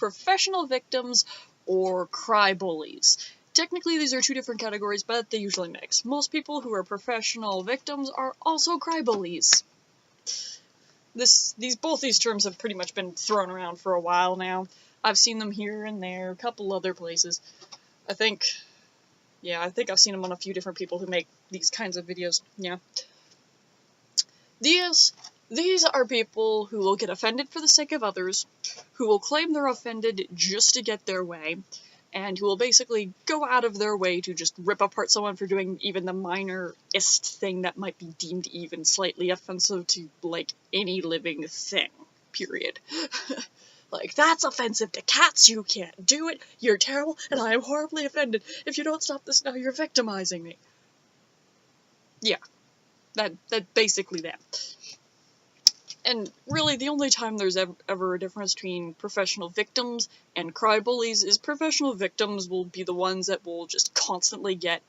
professional victims or crybullies. Technically, these are two different categories, but they usually mix. Most people who are professional victims are also crybullies. Both these terms have pretty much been thrown around for a while now. I've seen them here and there, a couple other places. I think I've seen them on a few different people who make these kinds of videos. Yeah. These are people who will get offended for the sake of others, who will claim they're offended just to get their way, and who will basically go out of their way to just rip apart someone for doing even the minorest thing that might be deemed even slightly offensive to, like, any living thing. Period. Like, that's offensive to cats, you can't do it, you're terrible, and I am horribly offended. If you don't stop this now, you're victimizing me. Yeah. That's basically that. And really, the only time there's ever a difference between professional victims and crybullies is professional victims will be the ones that will just constantly get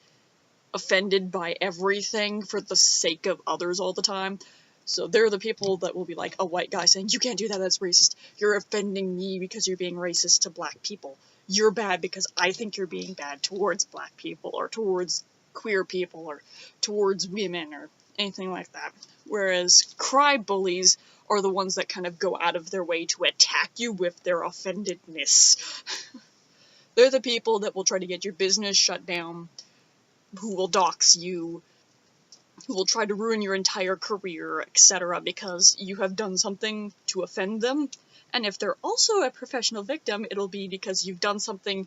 offended by everything for the sake of others all the time. So they're the people that will be like a white guy saying, "You can't do that, that's racist. You're offending me because you're being racist to black people. You're bad because I think you're being bad towards black people, or towards queer people, or towards women, or anything like that." Whereas crybullies are the ones that kind of go out of their way to attack you with their offendedness. They're the people that will try to get your business shut down, who will dox you, who will try to ruin your entire career, etc., because you have done something to offend them. And if they're also a professional victim, it'll be because you've done something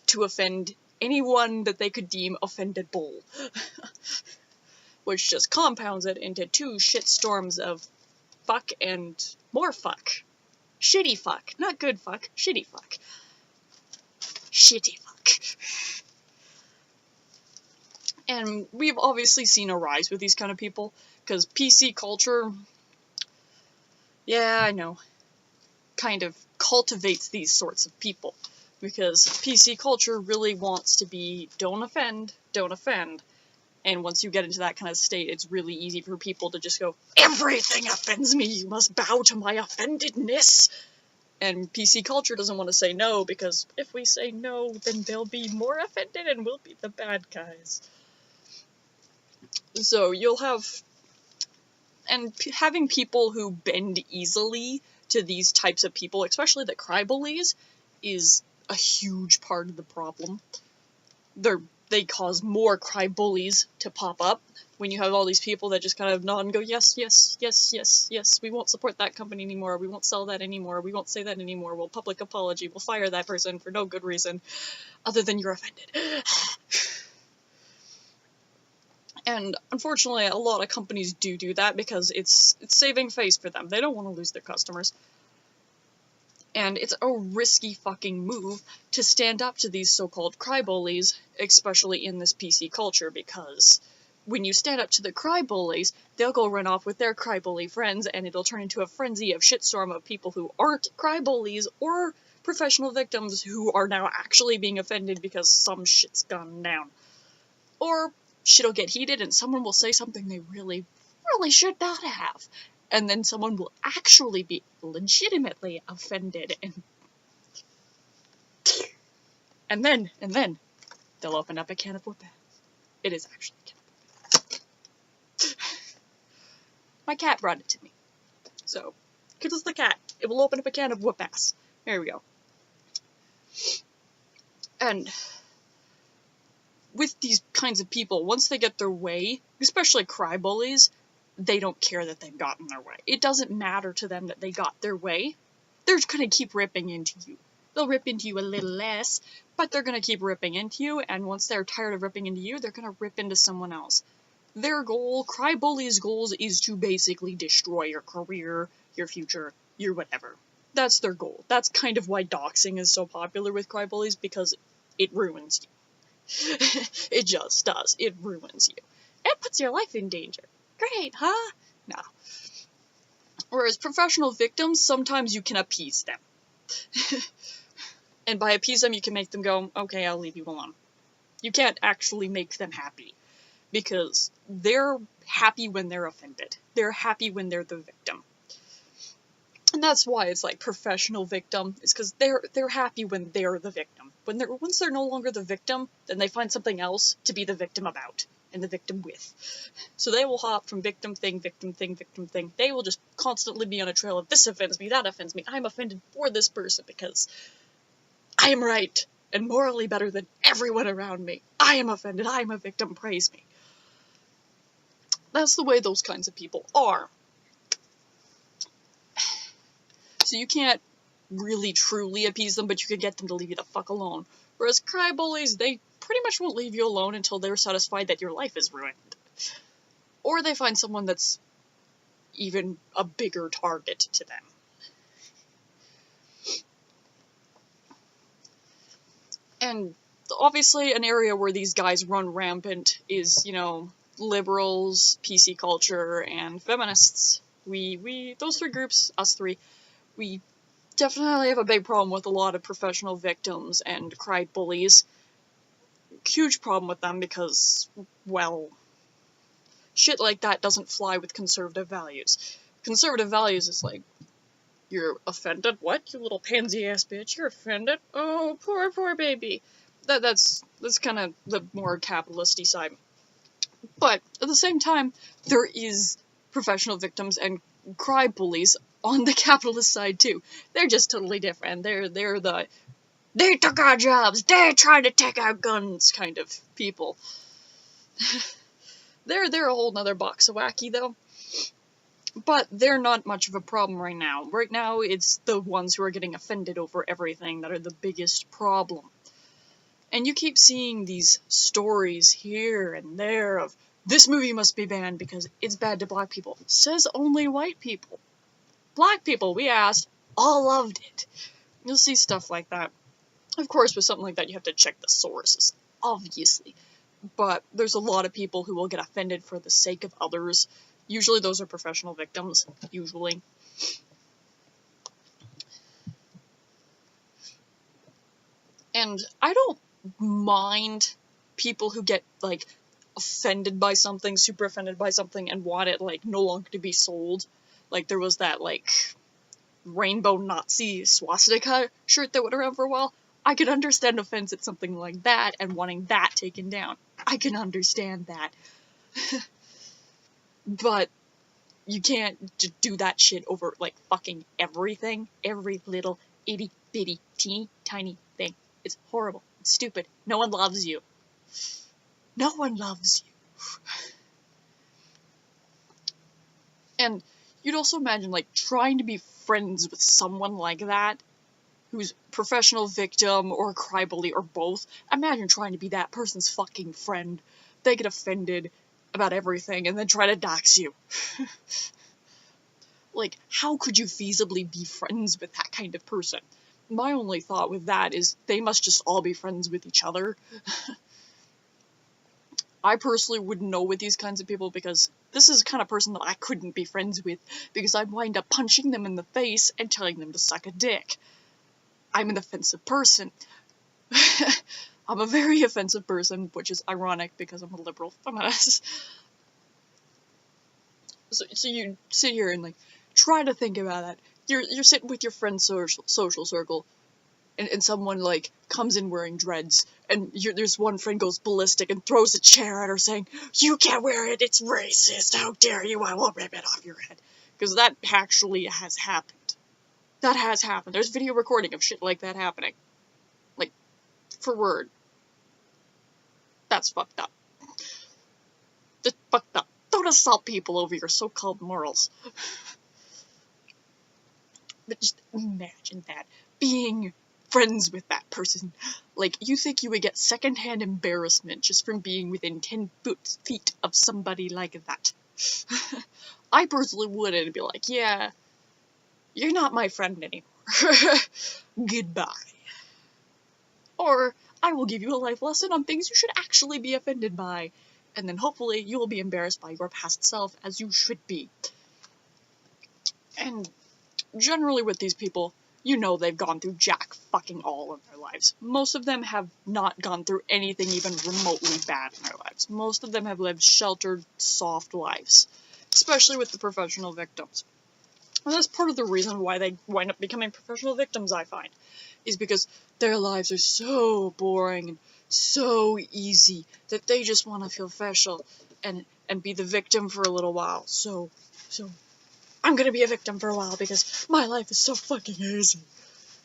to offend anyone that they could deem offendable. Which just compounds it into two shitstorms of fuck and more fuck. Shitty fuck. Not good fuck. Shitty fuck. Shitty fuck. And we've obviously seen a rise with these kind of people, because PC culture, yeah, I know, kind of cultivates these sorts of people. Because PC culture really wants to be, don't offend, don't offend. And once you get into that kind of state, it's really easy for people to just go, "Everything offends me, you must bow to my offendedness." And PC culture doesn't want to say no, because if we say no, then they'll be more offended and we'll be the bad guys. So you'll have... And having people who bend easily to these types of people, especially the crybullies, is a huge part of the problem. They cause more crybullies to pop up when you have all these people that just kind of nod and go, "Yes, yes, yes, yes, yes, we won't support that company anymore, we won't sell that anymore, we won't say that anymore, we'll public apology, we'll fire that person for no good reason, other than you're offended." And unfortunately, a lot of companies do that because it's saving face for them. They don't want to lose their customers. And it's a risky fucking move to stand up to these so-called crybullies, especially in this PC culture, because when you stand up to the crybullies, they'll go run off with their crybully friends, and it'll turn into a frenzy of shitstorm of people who aren't crybullies or professional victims who are now actually being offended because some shit's gone down. Or shit'll get heated and someone will say something they really, really should not have. And then someone will actually be legitimately offended, and then they'll open up a can of whoop-ass. It is actually a can of whoop-ass. My cat brought it to me. So, because it's the cat, it will open up a can of whoop-ass. There we go. And with these kinds of people, once they get their way, especially crybullies, they don't care that they've gotten their way. It doesn't matter to them that they got their way. They're gonna keep ripping into you. They'll rip into you a little less, but they're gonna keep ripping into you, and once they're tired of ripping into you, they're gonna rip into someone else. Their goal, crybullies' goals, is to basically destroy your career, your future, your whatever. That's their goal. That's kind of why doxing is so popular with crybullies, because it ruins you. It just does. It ruins you. It puts your life in danger. Great, huh? No. Whereas professional victims, sometimes you can appease them. And by appease them, you can make them go, "Okay, I'll leave you alone." You can't actually make them happy, because they're happy when they're offended. They're happy when they're the victim. And that's why it's like professional victim, is because they're happy when they're the victim. Once they're no longer the victim, then they find something else to be the victim about and the victim with. So they will hop from victim thing, victim thing, victim thing. They will just constantly be on a trail of this offends me, that offends me. I'm offended for this person because I am right and morally better than everyone around me. I am offended. I am a victim. Praise me. That's the way those kinds of people are. So you can't really truly appease them, but you can get them to leave you the fuck alone. Whereas crybullies, they pretty much won't leave you alone until they're satisfied that your life is ruined. Or they find someone that's even a bigger target to them. And obviously an area where these guys run rampant is, you know, liberals, PC culture, and feminists. Those three groups, us three, we definitely have a big problem with a lot of professional victims and crybullies. Huge problem with them because, well, shit like that doesn't fly with conservative values. Conservative values is like, you're offended? What? You little pansy-ass bitch, you're offended? Oh, poor baby. That's kind of the more capitalist-y side. But, at the same time, there is professional victims and crybullies on the capitalist side, too. They're just totally different. They're the, they took our jobs, they're trying to take our guns kind of people. They're a whole nother box of wacky, though. But they're not much of a problem right now. Right now, it's the ones who are getting offended over everything that are the biggest problem. And you keep seeing these stories here and there of, this movie must be banned because it's bad to black people. Says only white people. Black people, we asked, all loved it. You'll see stuff like that. Of course, with something like that, you have to check the sources, obviously. But there's a lot of people who will get offended for the sake of others. Usually those are professional victims, usually. And I don't mind people who get, like, offended by something, super offended by something, and want it, like, no longer to be sold. Like, there was that, like, rainbow Nazi swastika shirt that went around for a while. I could understand offense at something like that and wanting that taken down. I can understand that. But you can't do that shit over, like, fucking everything. Every little itty-bitty, teeny, tiny thing. It's horrible. It's stupid. No one loves you. No one loves you. And you'd also imagine, like, trying to be friends with someone like that, who's professional victim or crybully or both. Imagine trying to be that person's fucking friend. They get offended about everything and then try to dox you. Like, how could you feasibly be friends with that kind of person? My only thought with that is they must just all be friends with each other. I personally wouldn't know with these kinds of people because this is the kind of person that I couldn't be friends with because I'd wind up punching them in the face and telling them to suck a dick. I'm an offensive person. I'm a very offensive person, which is ironic because I'm a liberal feminist. So you sit here and, like, try to think about that. You're sitting with your friend's social circle, and someone, like, comes in wearing dreads, and there's one friend goes ballistic and throws a chair at her saying, you can't wear it, it's racist, how dare you, I will rip it off your head. Because that actually has happened. That has happened. There's video recording of shit like that happening. Like, for word. That's fucked up. Just fucked up. Don't assault people over your so-called morals. But just imagine that. Being friends with that person. Like, you think you would get secondhand embarrassment just from being within 10 feet of somebody like that. I personally would, and be like, yeah, you're not my friend anymore. Goodbye. Or, I will give you a life lesson on things you should actually be offended by. And then hopefully you will be embarrassed by your past self, as you should be. And generally with these people, you know they've gone through jack fucking all in their lives. Most of them have not gone through anything even remotely bad in their lives. Most of them have lived sheltered, soft lives. Especially with the professional victims. And that's part of the reason why they wind up becoming professional victims, I find, is because their lives are so boring and so easy that they just want to feel special and be the victim for a little while. So I'm gonna be a victim for a while because my life is so fucking easy.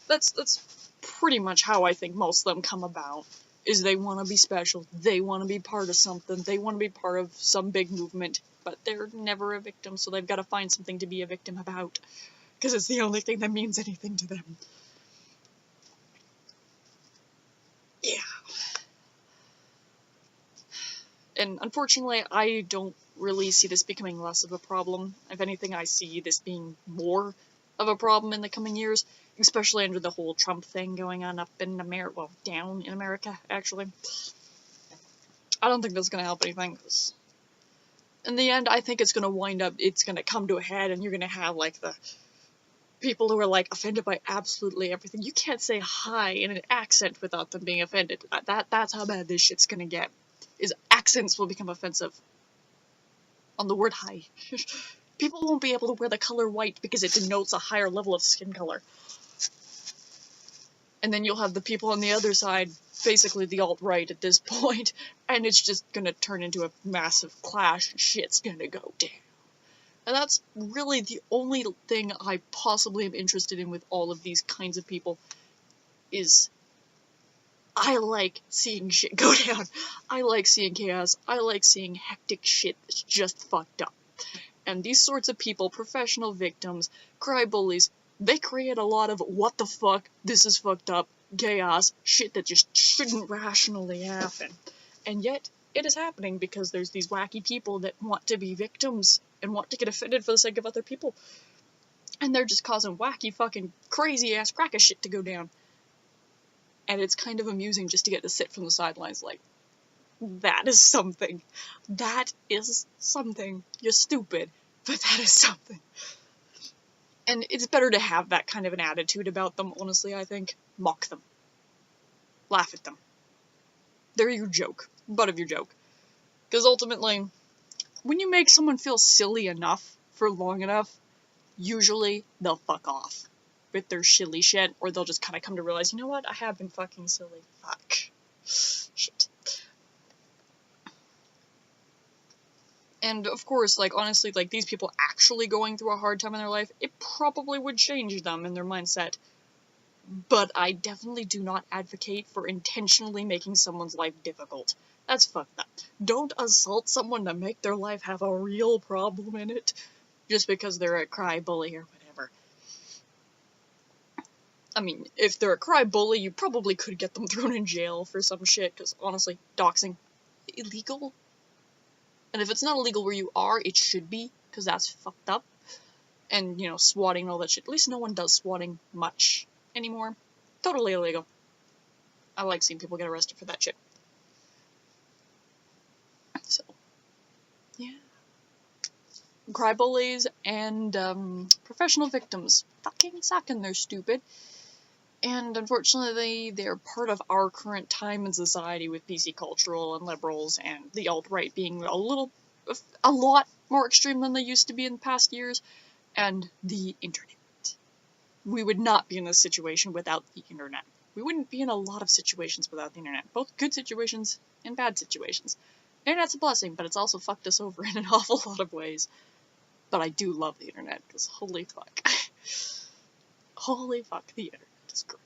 That's pretty much how I think most of them come about, is they want to be special, they want to be part of something, they want to be part of some big movement, but they're never a victim, so they've got to find something to be a victim about, because it's the only thing that means anything to them. Yeah. And unfortunately, I don't really see this becoming less of a problem. If anything, I see this being more of a problem in the coming years, especially under the whole Trump thing going on up in America, well, down in America, actually. I don't think that's going to help anything, because in the end, I think it's going to wind up, it's going to come to a head, and you're going to have, like, the people who are, like, offended by absolutely everything. You can't say hi in an accent without them being offended. That's how bad this shit's going to get, is accents will become offensive on the word hi. People won't be able to wear the color white because it denotes a higher level of skin color. And then you'll have the people on the other side, basically the alt-right at this point, and it's just gonna turn into a massive clash, and shit's gonna go down. And that's really the only thing I possibly am interested in with all of these kinds of people, is I like seeing shit go down. I like seeing chaos. I like seeing hectic shit that's just fucked up. And these sorts of people, professional victims, crybullies, they create a lot of what the fuck, this is fucked up, chaos, shit that just shouldn't rationally happen. And yet, it is happening because there's these wacky people that want to be victims and want to get offended for the sake of other people. And they're just causing wacky fucking crazy ass cracker shit to go down. And it's kind of amusing just to get to sit from the sidelines like, that is something. That is something. You're stupid, but that is something. And it's better to have that kind of an attitude about them, honestly, I think. Mock them. Laugh at them. They're your joke. Butt of your joke. Because ultimately, when you make someone feel silly enough for long enough, usually they'll fuck off with their shilly shit, or they'll just kind of come to realize, you know what, I have been fucking silly. Fuck. Shit. And of course, like, honestly, like, these people actually going through a hard time in their life, it probably would change them and their mindset. But I definitely do not advocate for intentionally making someone's life difficult. That's fucked up. Don't assault someone to make their life have a real problem in it, just because they're a cry bully or whatever. I mean, if they're a cry bully, you probably could get them thrown in jail for some shit, because honestly, doxing, illegal? And if it's not illegal where you are, it should be, because that's fucked up. And, you know, swatting and all that shit. At least no one does swatting much anymore. Totally illegal. I like seeing people get arrested for that shit. So, yeah. Crybullies and professional victims fucking suck and they're stupid. And unfortunately, they're part of our current time in society with PC cultural and liberals and the alt-right being a lot more extreme than they used to be in past years, and the internet. We would not be in this situation without the internet. We wouldn't be in a lot of situations without the internet, both good situations and bad situations. The internet's a blessing, but it's also fucked us over in an awful lot of ways. But I do love the internet, because holy fuck. Holy fuck, the internet is great.